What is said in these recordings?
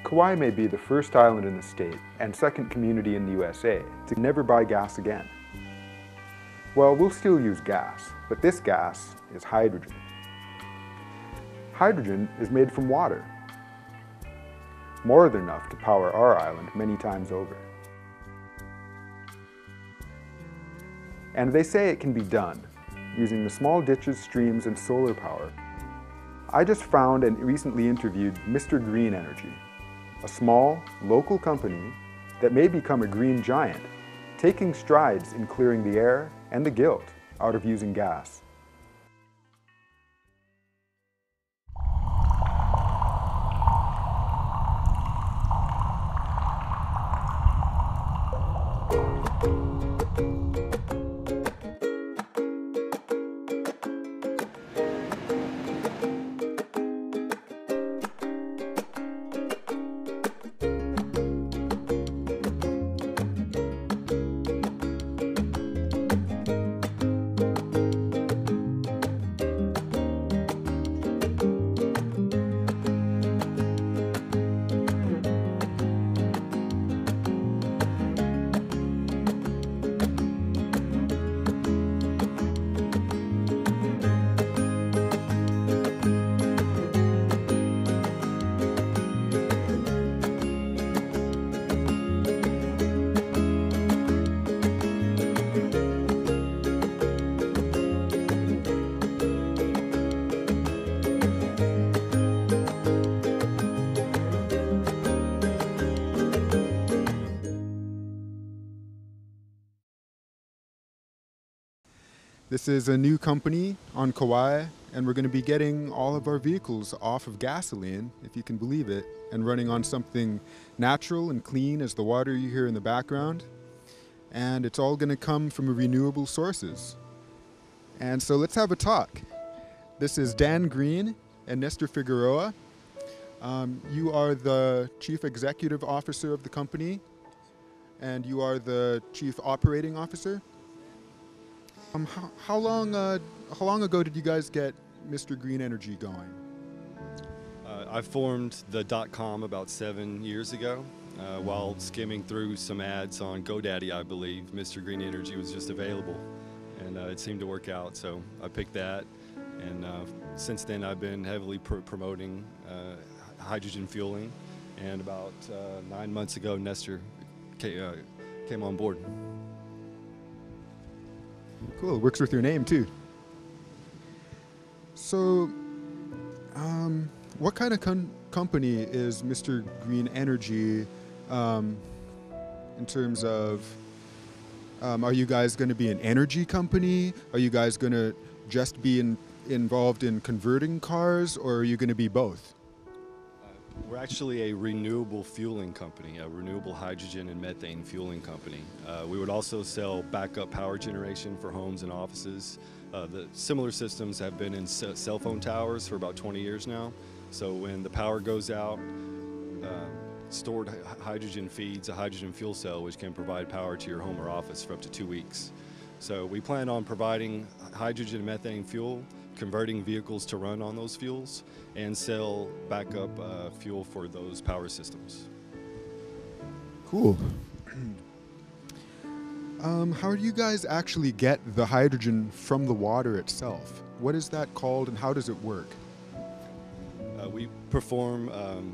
Kauai may be the first island in the state and second community in the USA to never buy gas again. Well, we'll still use gas, but this gas is hydrogen. Hydrogen is made from water, more than enough to power our island many times over. And they say it can be done using the small ditches, streams, and solar power. I just found and recently interviewed Mr. Green Energy, a small, local company that may become a green giant, taking strides in clearing the air and the guilt out of using gas. This is a new company on Kauai, and we're going to be getting all of our vehicles off of gasoline, if you can believe it, and running on something natural and clean as the water you hear in the background. And it's all going to come from renewable sources. And so let's have a talk. This is Dan Green and Nestor Figueroa. You are the Chief Executive Officer of the company, and you are the Chief Operating Officer. How long ago did you guys get Mr. Green Energy going? I formed the .com about 7 years ago. While skimming through some ads on GoDaddy, I believe, Mr. Green Energy was just available, and it seemed to work out, so I picked that. And since then, I've been heavily promoting hydrogen fueling, and about 9 months ago, Nestor came on board. Cool, it works with your name too. So, what kind of company is Mr. Green Energy in terms of, are you guys going to be an energy company? Are you guys going to just be involved in converting cars, or are you going to be both? We're actually a renewable fueling company, a renewable hydrogen and methane fueling company. We would also sell backup power generation for homes and offices. The similar systems have been in cell phone towers for about 20 years now. So when the power goes out, stored hydrogen feeds a hydrogen fuel cell, which can provide power to your home or office for up to 2 weeks. So we plan on providing hydrogen and methane fuel, converting vehicles to run on those fuels, and sell backup fuel for those power systems. Cool. How do you guys actually get the hydrogen from the water itself? What is that called, and how does it work? We perform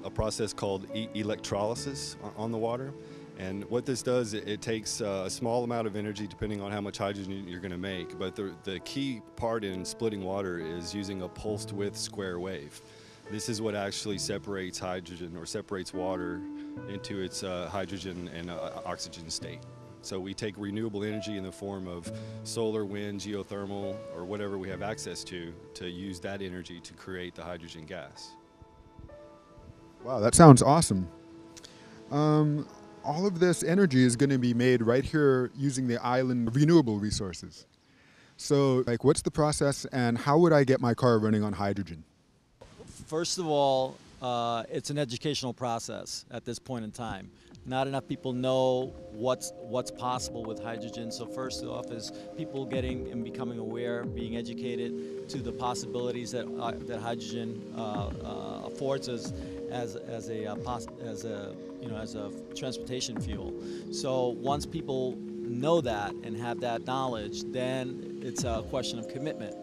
a process called electrolysis on the water. And what this does, it takes a small amount of energy depending on how much hydrogen you're going to make. But the key part in splitting water is using a pulsed width square wave. This is what actually separates hydrogen, or separates water into its hydrogen and oxygen state. So we take renewable energy in the form of solar, wind, geothermal, or whatever we have access to use that energy to create the hydrogen gas. Wow, that sounds awesome. All of this energy is going to be made right here using the island renewable resources. So, what's the process, and how would I get my car running on hydrogen? First of all, it's an educational process at this point in time. Not enough people know what's possible with hydrogen. So first off is people getting and becoming aware, being educated to the possibilities that hydrogen affords us. as a as a transportation fuel. So once people know that and have that knowledge, then it's a question of commitment.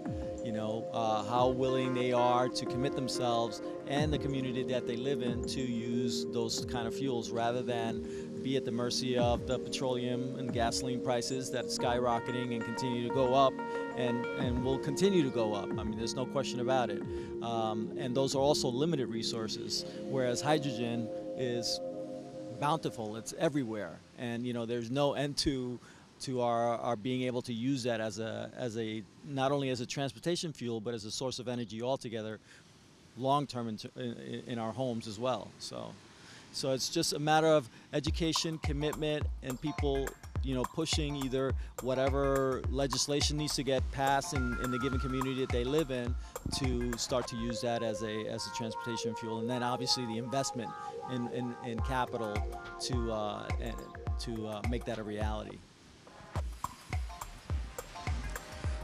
How willing they are to commit themselves and the community that they live in to use those kind of fuels, rather than be at the mercy of the petroleum and gasoline prices that are skyrocketing and continue to go up and will continue to go up. I mean, there's no question about it. And those are also limited resources, whereas hydrogen is bountiful. It's everywhere. And, there's no end to our being able to use that as a not only as a transportation fuel, but as a source of energy altogether, long term in our homes as well. So it's just a matter of education, commitment, and people, pushing either whatever legislation needs to get passed in the given community that they live in to start to use that as a transportation fuel, and then obviously the investment in capital to make that a reality.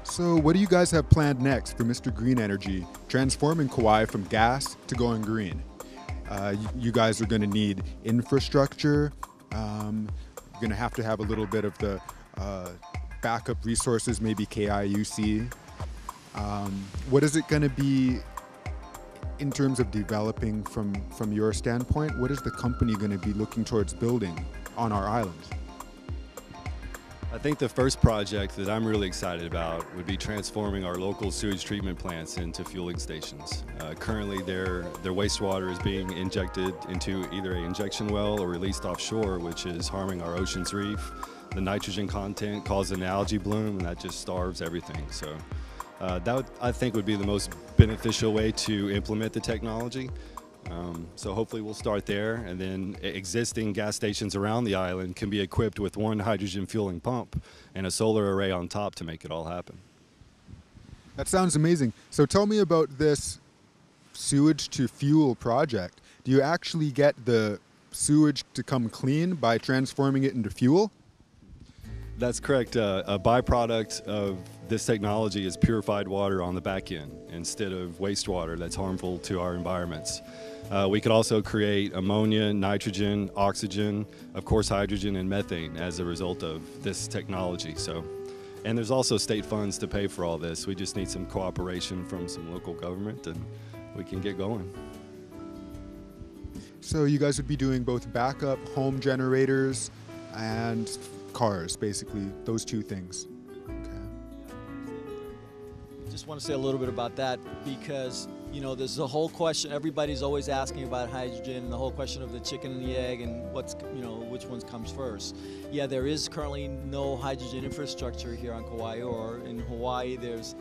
So what do you guys have planned next for Mr. Green Energy, transforming Kauai from gas to going green? You guys are going to need infrastructure. You're going to have a little bit of the backup resources, maybe KIUC. What is it going to be in terms of developing from your standpoint? What is the company going to be looking towards building on our island? I think the first project that I'm really excited about would be transforming our local sewage treatment plants into fueling stations. Currently, their wastewater is being injected into either an injection well or released offshore, which is harming our ocean's reef. The nitrogen content causes an algae bloom, and that just starves everything. So that I think would be the most beneficial way to implement the technology. So hopefully we'll start there, and then existing gas stations around the island can be equipped with one hydrogen fueling pump and a solar array on top to make it all happen. That sounds amazing. So tell me about this sewage to fuel project. Do you actually get the sewage to come clean by transforming it into fuel? That's correct. A byproduct of this technology is purified water on the back end instead of wastewater that's harmful to our environments. We could also create ammonia, nitrogen, oxygen, of course hydrogen and methane as a result of this technology. And there's also state funds to pay for all this. We just need some cooperation from some local government, and we can get going. So you guys would be doing both backup home generators and cars, basically, those two things. Okay. Just want to say a little bit about that because, there's a whole question. Everybody's always asking about hydrogen, the whole question of the chicken and the egg and which one comes first. Yeah, there is currently no hydrogen infrastructure here on Kauai, or in Hawaii. There's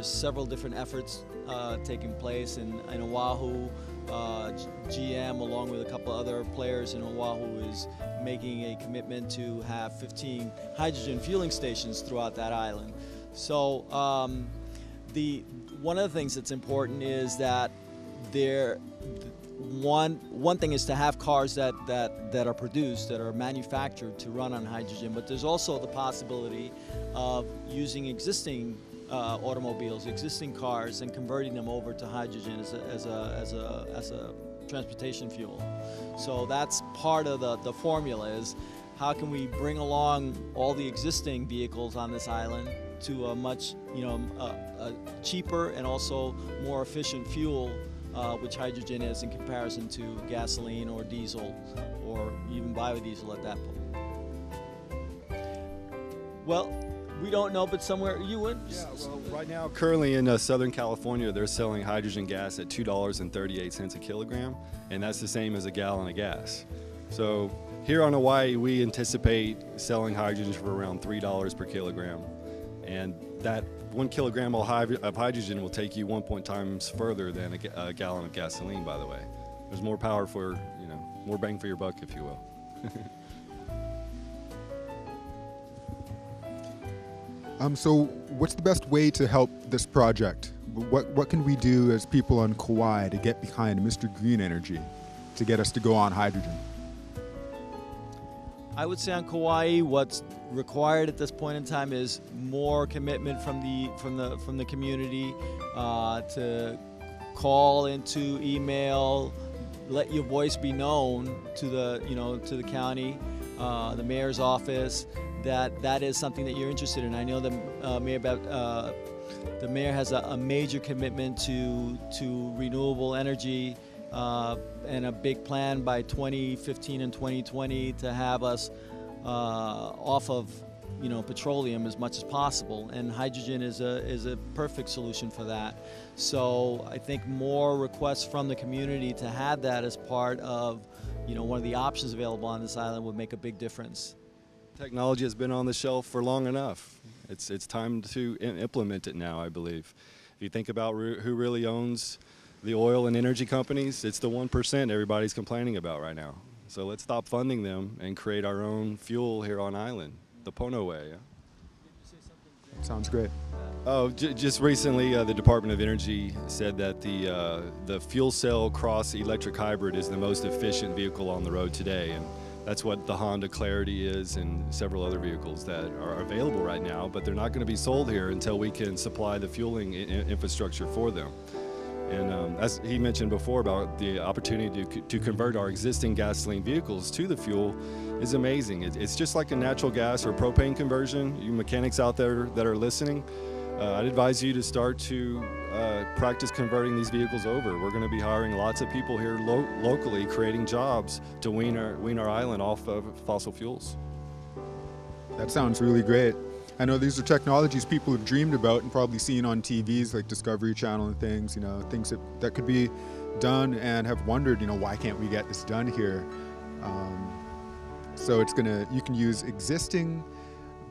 several different efforts taking place, and in Oahu, GM, along with a couple other players in Oahu, is making a commitment to have 15 hydrogen fueling stations throughout that island. So one of the things that's important is that one thing is to have cars that are produced, that are manufactured to run on hydrogen, but there's also the possibility of using existing automobiles, existing cars, and converting them over to hydrogen as a transportation fuel. So that's part of the formula, is how can we bring along all the existing vehicles on this island to a much a cheaper and also more efficient fuel, which hydrogen is in comparison to gasoline or diesel or even biodiesel at that point. Well, we don't know, but somewhere you would. Yeah, well, right now, currently in Southern California, they're selling hydrogen gas at $2.38 a kilogram, and that's the same as a gallon of gas. So here on Hawaii, we anticipate selling hydrogen for around $3 per kilogram, and that 1 kilogram of hydrogen will take you 1 times further than a gallon of gasoline, by the way. There's more power for, more bang for your buck, if you will. So what's the best way to help this project? What can we do as people on Kauai to get behind Mr. Green Energy to get us to go on hydrogen? I would say on Kauai, what's required at this point in time is more commitment from the community, to call, into email, let your voice be known to the to the county, the mayor's office, that is something that you're interested in. I know the mayor has a major commitment to renewable energy and a big plan by 2015 and 2020 to have us off of petroleum as much as possible, and hydrogen is a perfect solution for that. So I think more requests from the community to have that as part of one of the options available on this island would make a big difference. Technology has been on the shelf for long enough. It's time to implement it now, I believe. If you think about who really owns the oil and energy companies, it's the 1% everybody's complaining about right now. So let's stop funding them and create our own fuel here on island, the Pono way. Sounds great. Oh, just recently, the Department of Energy said that the fuel cell cross electric hybrid is the most efficient vehicle on the road today, and that's what the Honda Clarity is, and several other vehicles that are available right now, but they're not going to be sold here until we can supply the fueling infrastructure for them. And as he mentioned before about the opportunity to convert our existing gasoline vehicles to the fuel is amazing. It's just like a natural gas or propane conversion. You mechanics out there that are listening, I'd advise you to start to practice converting these vehicles over. We're going to be hiring lots of people here locally, creating jobs to wean our island off of fossil fuels. That sounds really great. I know these are technologies people have dreamed about and probably seen on TVs like Discovery Channel and things, things that could be done, and have wondered, why can't we get this done here? So you can use existing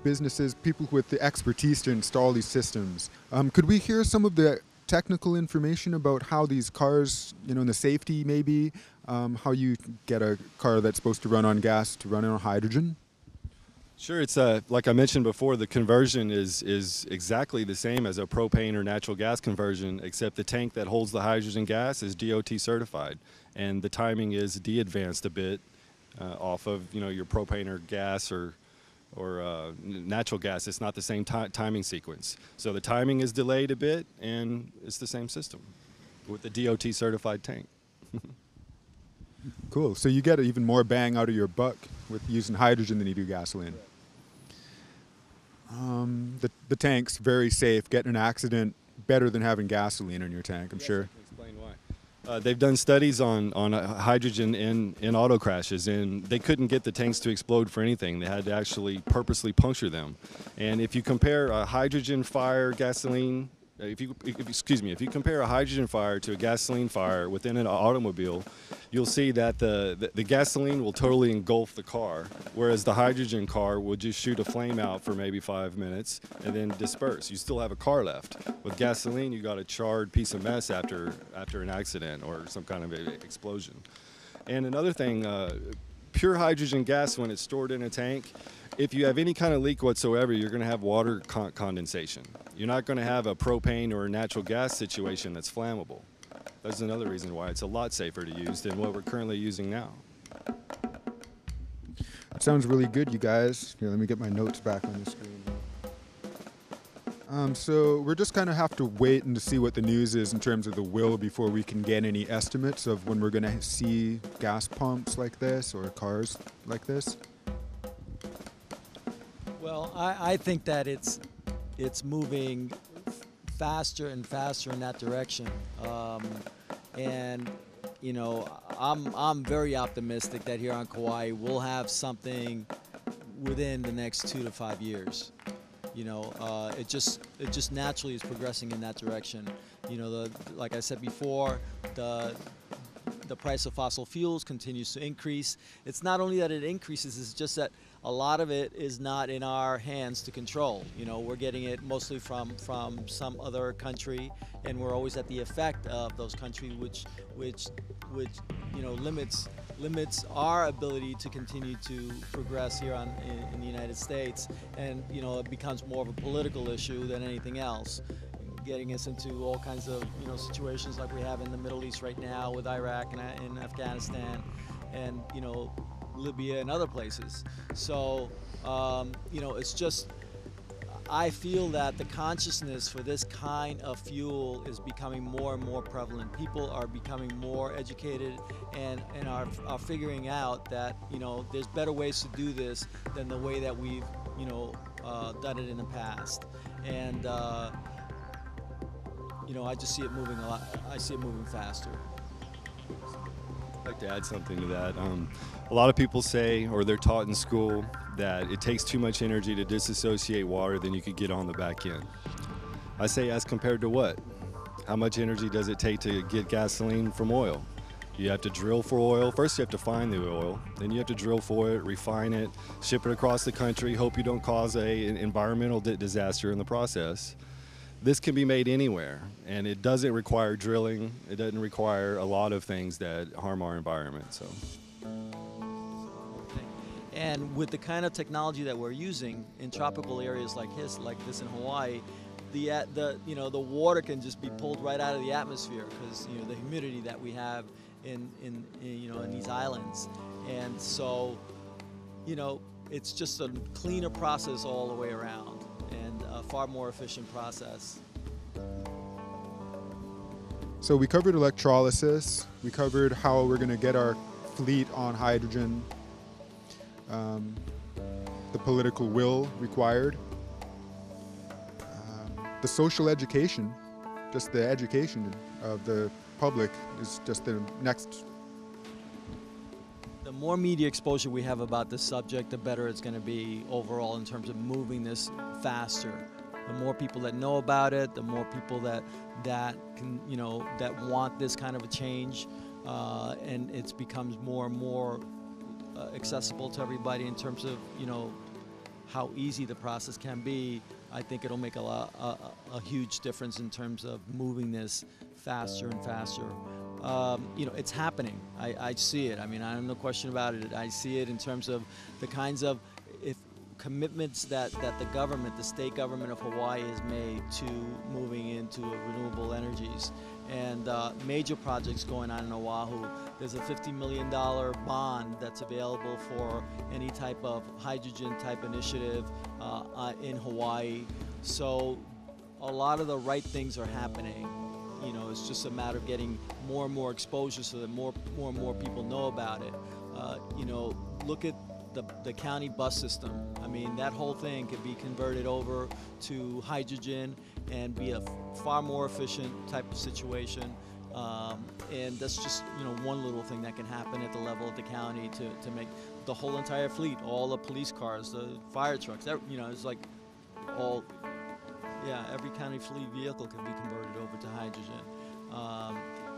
businesses, people with the expertise to install these systems. Could we hear some of the technical information about how these cars, and the safety maybe, how you get a car that's supposed to run on gas to run on hydrogen? Sure, it's like I mentioned before, the conversion is exactly the same as a propane or natural gas conversion, except the tank that holds the hydrogen gas is DOT certified, and the timing is de-advanced a bit off of your propane or gas or natural gas. It's not the same timing sequence, so the timing is delayed a bit, and it's the same system with the DOT certified tank. Cool. So you get even more bang out of your buck with using hydrogen than you do gasoline. The tank's very safe. Getting an accident better than having gasoline in your tank, I'm sure. I can explain why. They've done studies on hydrogen in auto crashes, and they couldn't get the tanks to explode for anything. They had to actually purposely puncture them. And if you compare a hydrogen fire gasoline, if you compare a hydrogen fire to a gasoline fire within an automobile, you'll see that the gasoline will totally engulf the car, whereas the hydrogen car will just shoot a flame out for maybe 5 minutes and then disperse. You still have a car left. With gasoline, you got a charred piece of mess after an accident or some kind of explosion. And another thing, pure hydrogen gas, when it's stored in a tank, if you have any kind of leak whatsoever, you're going to have water condensation. You're not going to have a propane or a natural gas situation that's flammable. That's another reason why it's a lot safer to use than what we're currently using now. That sounds really good, you guys. Here, let me get my notes back on the screen. So we're just kind of have to wait and to see what the news is in terms of the will before we can get any estimates of when we're going to see gas pumps like this or cars like this. Well, I think that it's moving faster and faster in that direction, and I'm very optimistic that here on Kauai we'll have something within the next 2 to 5 years. It just naturally is progressing in that direction. Like I said before, the price of fossil fuels continues to increase. It's not only that it increases, it's just that a lot of it is not in our hands to control. We're getting it mostly from some other country, and we're always at the effect of those countries, which limits our ability to continue to progress here in the United States, and it becomes more of a political issue than anything else, getting us into all kinds of situations like we have in the Middle East right now with Iraq and Afghanistan, and Libya and other places. So it's just, I feel that the consciousness for this kind of fuel is becoming more and more prevalent. People are becoming more educated and are figuring out that, you know, there's better ways to do this than the way that we've, you know, done it in the past. And, you know, I just see it moving a lot. I see it moving faster. I'd like to add something to that. A lot of people say, or they're taught in school, that it takes too much energy to disassociate water than you could get on the back end. I say, as compared to what? How much energy does it take to get gasoline from oil? You have to drill for oil. First you have to find the oil, then you have to drill for it, refine it, ship it across the country, hope you don't cause an environmental disaster in the process. This can be made anywhere, and it doesn't require drilling. It doesn't require a lot of things that harm our environment. So. And with the kind of technology that we're using in tropical areas like this in Hawaii, the water can just be pulled right out of the atmosphere because, you know, the humidity that we have in these islands, and so, you know, it's just a cleaner process all the way around and a far more efficient process. So we covered electrolysis. We covered how we're going to get our fleet on hydrogen. The political will required, the social education, just the education of the public is just the next. The more media exposure we have about this subject, the better it's going to be overall in terms of moving this faster. The more people that know about it, the more people that can, you know, that want this kind of a change, and it becomes more and more accessible to everybody in terms of, you know, how easy the process can be. I think it'll make a huge difference in terms of moving this faster and faster. You know, it's happening. I see it. I mean, I have no question about it. I see it in terms of the kinds of commitments that the government, the state government of Hawaii has made to moving into renewable energies. And major projects going on in Oahu. There's a $50 million bond that's available for any type of hydrogen type initiative in Hawaii. So a lot of the right things are happening. You know, it's just a matter of getting more and more exposure so that more and more people know about it. You know, look at the county bus system. I mean, that whole thing could be converted over to hydrogen and be a far more efficient type of situation. And that's just, you know, one little thing that can happen at the level of the county to make the whole entire fleet, all the police cars, the fire trucks, you know, it's like every county fleet vehicle can be converted over to hydrogen.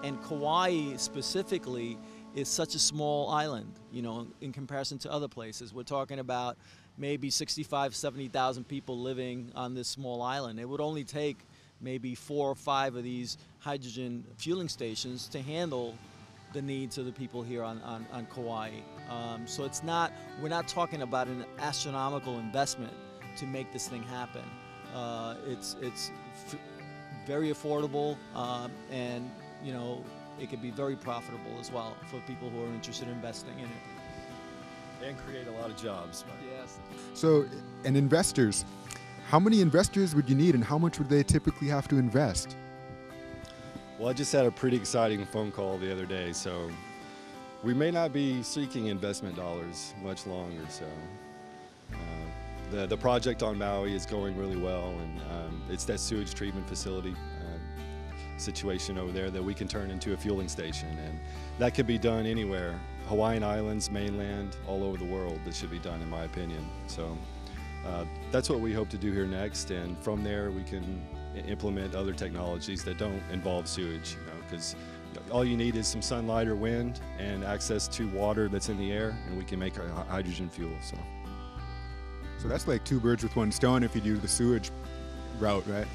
And Kauai specifically is such a small island, you know, in comparison to other places. We're talking about maybe 65, 70,000 people living on this small island. It would only take maybe 4 or 5 of these hydrogen fueling stations to handle the needs of the people here on Kauai. So we're not talking about an astronomical investment to make this thing happen. It's very affordable, and, you know, it could be very profitable as well for people who are interested in investing in it. And create a lot of jobs. Yes. So, and investors, how many investors would you need and how much would they typically have to invest? Well, I just had a pretty exciting phone call the other day, so we may not be seeking investment dollars much longer. So the project on Maui is going really well, and it's that sewage treatment facility situation over there that we can turn into a fueling station, and that can be done anywhere. Hawaiian Islands, mainland, all over the world. This should be done, in my opinion. So that's what we hope to do here next, and from there we can implement other technologies that don't involve sewage, you know, because all you need is some sunlight or wind and access to water that's in the air, and we can make a hydrogen fuel. So that's like 2 birds with 1 stone if you do the sewage route, right?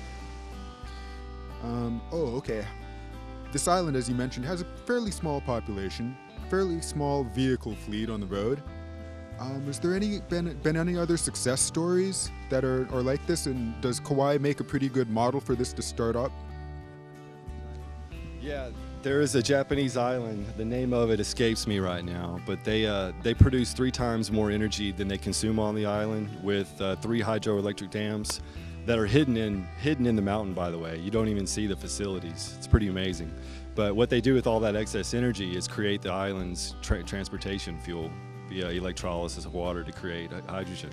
Okay. This island, as you mentioned, has a fairly small population, fairly small vehicle fleet on the road. Has there been any other success stories that are like this, and does Kauai make a pretty good model for this to start up? Yeah, There is a Japanese island. The name of it escapes me right now, but they produce 3 times more energy than they consume on the island, with 3 hydroelectric dams that are hidden in the mountain. By the way, you don't even see the facilities. It's pretty amazing. But what they do with all that excess energy is create the island's transportation fuel via electrolysis of water to create hydrogen.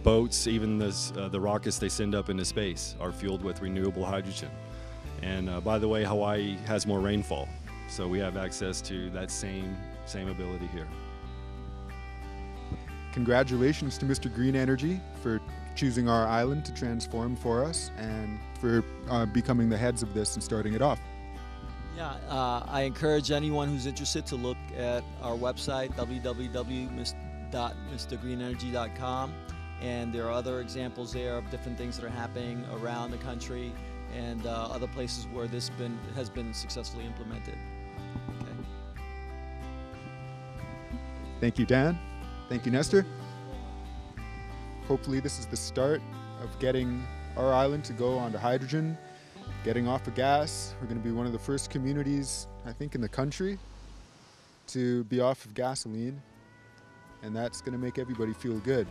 Boats, even the rockets they send up into space, are fueled with renewable hydrogen. And by the way, Hawaii has more rainfall, so we have access to that same ability here. Congratulations to Mr. Green Energy for choosing our island to transform for us, and for becoming the heads of this and starting it off. Yeah, I encourage anyone who's interested to look at our website, www.mrgreenenergy.com, and there are other examples there of different things that are happening around the country and other places where this has been successfully implemented. Okay. Thank you, Dan. Thank you, Nestor. Hopefully this is the start of getting our island to go onto hydrogen, getting off of gas. We're going to be one of the first communities, I think, in the country to be off of gasoline, and that's going to make everybody feel good.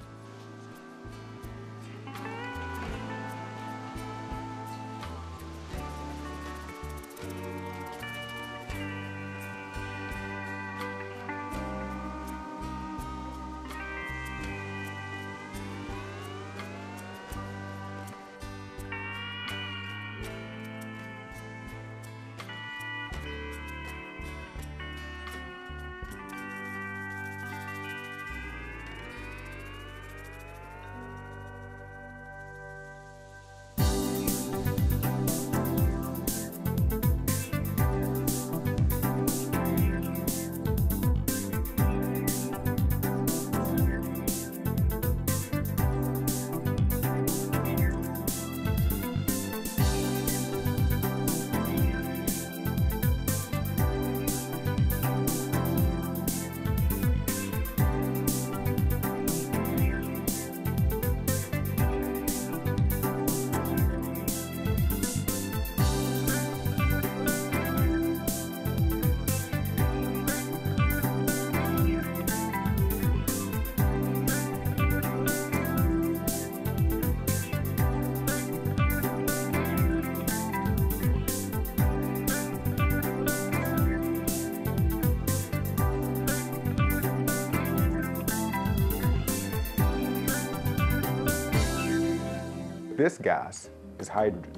This gas is hydrogen.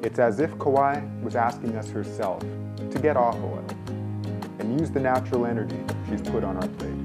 It's as if Kauai was asking us herself to get off oil and use the natural energy she's put on our plate.